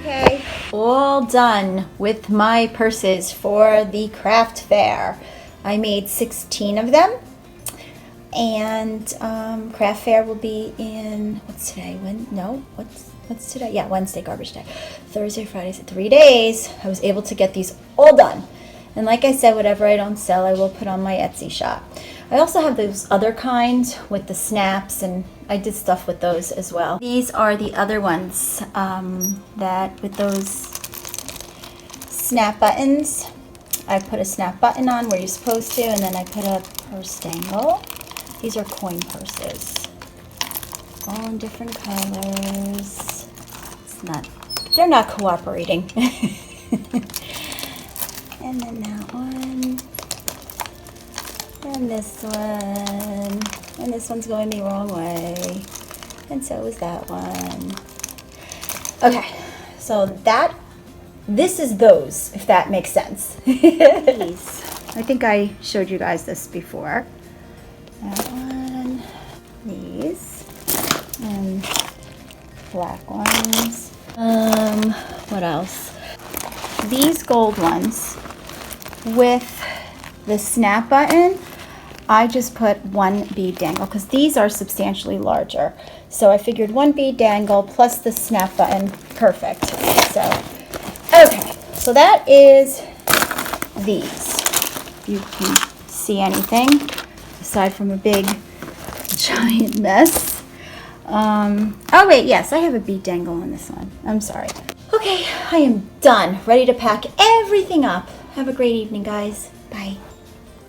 Okay, all done with my purses for the craft fair. I made 16 of them, and craft fair will be in, what's today? What's today? Yeah, Wednesday, garbage day. Thursday, Friday, so 3 days. I was able to get these all done. And like I said, whatever I don't sell, I will put on my Etsy shop. I also have those other kinds with the snaps, and I did stuff with those as well. These are the other ones that with those snap buttons. I put a snap button on where you're supposed to, and then I put a purse dangle. These are coin purses, all in different colors. They're not cooperating. And then that one, and this one, and this one's going the wrong way, and so is that one. Okay, so this is those, if that makes sense. I think I showed you guys this before. That one, these, and black ones. What else? These gold ones with the snap button. I just put one bead dangle because these are substantially larger. So I figured one bead dangle plus the snap button, perfect. So, okay, so that is these. You can see anything aside from a big giant mess. Oh wait, yes, I have a bead dangle on this one. I'm sorry. Okay, I am done. Ready to pack everything up. Have a great evening, guys. Bye.